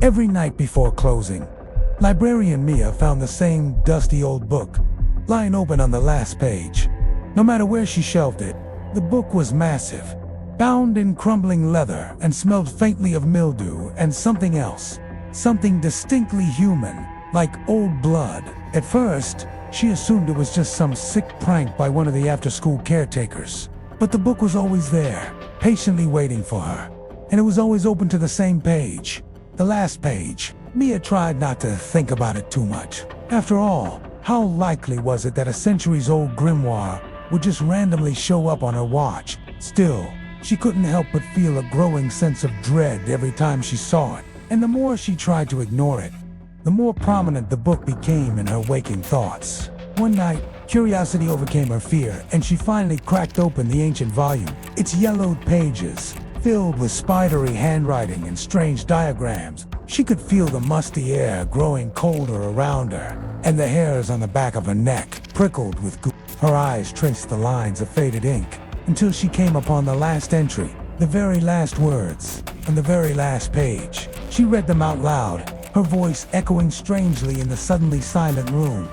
Every night before closing, librarian Mia found the same dusty old book, lying open on the last page. No matter where she shelved it, the book was massive, bound in crumbling leather, and smelled faintly of mildew and something else. Something distinctly human, like old blood. At first, she assumed it was just some sick prank by one of the after-school caretakers. But the book was always there, patiently waiting for her. And it was always open to the same page. The last page. Mia tried not to think about it too much. After all, how likely was it that a centuries-old grimoire would just randomly show up on her watch? Still, she couldn't help but feel a growing sense of dread every time she saw it. And the more she tried to ignore it, the more prominent the book became in her waking thoughts. One night, curiosity overcame her fear, and she finally cracked open the ancient volume. Its yellowed pages, filled with spidery handwriting and strange diagrams. She could feel the musty air growing colder around her, and the hairs on the back of her neck prickled with goo. Her eyes traced the lines of faded ink, until she came upon the last entry, the very last words, on the very last page. She read them out loud, her voice echoing strangely in the suddenly silent room.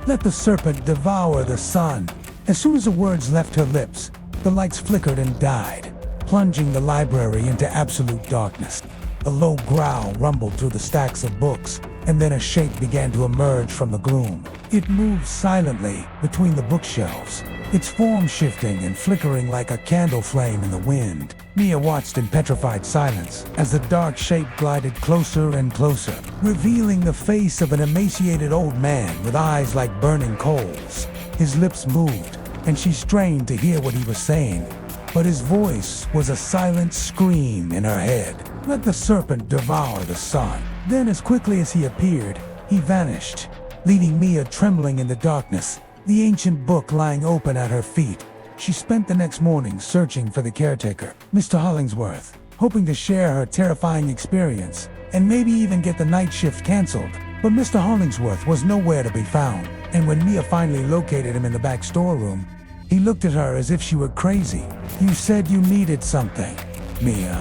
"Let the serpent devour the sun." As soon as the words left her lips, the lights flickered and died, plunging the library into absolute darkness. A low growl rumbled through the stacks of books, and then a shape began to emerge from the gloom. It moved silently between the bookshelves, its form shifting and flickering like a candle flame in the wind. Mia watched in petrified silence as the dark shape glided closer and closer, revealing the face of an emaciated old man with eyes like burning coals. His lips moved, and she strained to hear what he was saying, but his voice was a silent scream in her head. "Let the serpent devour the sun." Then, as quickly as he appeared, he vanished, leaving Mia trembling in the darkness, the ancient book lying open at her feet. She spent the next morning searching for the caretaker, Mr. Hollingsworth, hoping to share her terrifying experience and maybe even get the night shift canceled. But Mr. Hollingsworth was nowhere to be found, and when Mia finally located him in the back storeroom, he looked at her as if she were crazy. "You said you needed something, Mia,"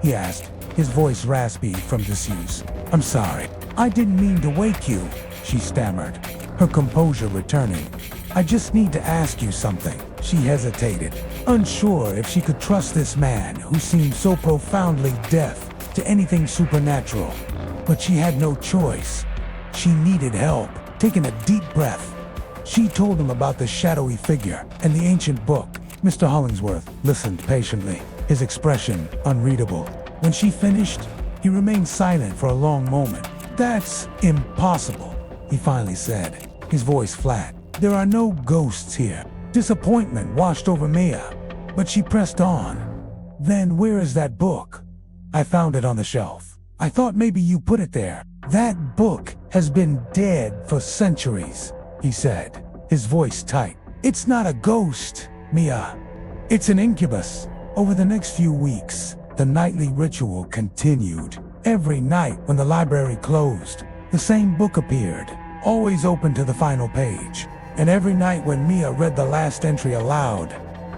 he asked, his voice raspy from disuse. "I'm sorry. I didn't mean to wake you," she stammered, her composure returning. "I just need to ask you something." She hesitated, unsure if she could trust this man who seemed so profoundly deaf to anything supernatural. But she had no choice. She needed help. Taking a deep breath, she told him about the shadowy figure and the ancient book. Mr. Hollingsworth listened patiently, his expression unreadable. When she finished, he remained silent for a long moment. "That's impossible," he finally said, his voice flat. "There are no ghosts here." Disappointment washed over Mia, but she pressed on. "Then where is that book?" "I found it on the shelf. I thought maybe you put it there." "That book has been dead for centuries," he said, his voice tight. "It's not a ghost, Mia. It's an incubus." Over the next few weeks, the nightly ritual continued. Every night when the library closed, the same book appeared, always open to the final page. And every night when Mia read the last entry aloud,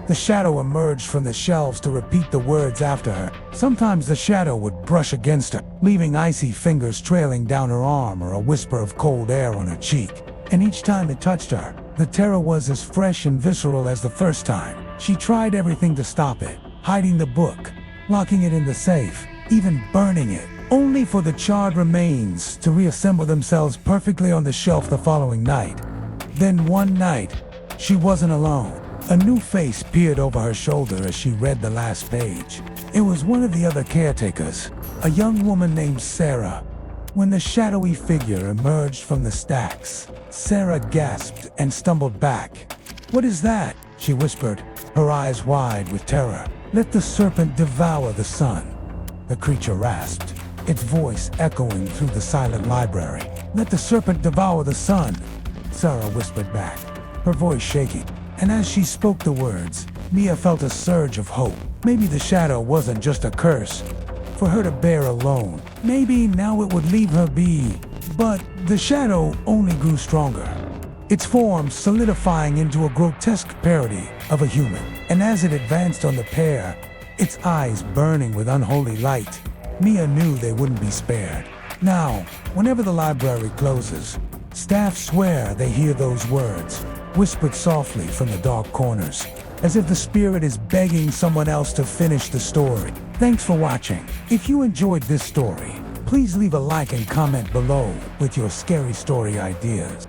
the shadow emerged from the shelves to repeat the words after her. Sometimes the shadow would brush against her, leaving icy fingers trailing down her arm or a whisper of cold air on her cheek. And each time it touched her, the terror was as fresh and visceral as the first time. She tried everything to stop it, hiding the book, locking it in the safe, even burning it, only for the charred remains to reassemble themselves perfectly on the shelf the following night. Then one night, she wasn't alone. A new face peered over her shoulder as she read the last page. It was one of the other caretakers, a young woman named Sarah. When the shadowy figure emerged from the stacks, Sarah gasped and stumbled back. "What is that?" she whispered, her eyes wide with terror. "Let the serpent devour the sun," the creature rasped, its voice echoing through the silent library. "Let the serpent devour the sun," Sarah whispered back, her voice shaking. And as she spoke the words, Mia felt a surge of hope. Maybe the shadow wasn't just a curse for her to bear alone. Maybe now it would leave her be. But the shadow only grew stronger, its form solidifying into a grotesque parody of a human. And as it advanced on the pair, its eyes burning with unholy light, Mia knew they wouldn't be spared. Now, whenever the library closes, staff swear they hear those words, whispered softly from the dark corners, as if the spirit is begging someone else to finish the story. Thanks for watching. If you enjoyed this story, please leave a like and comment below with your scary story ideas.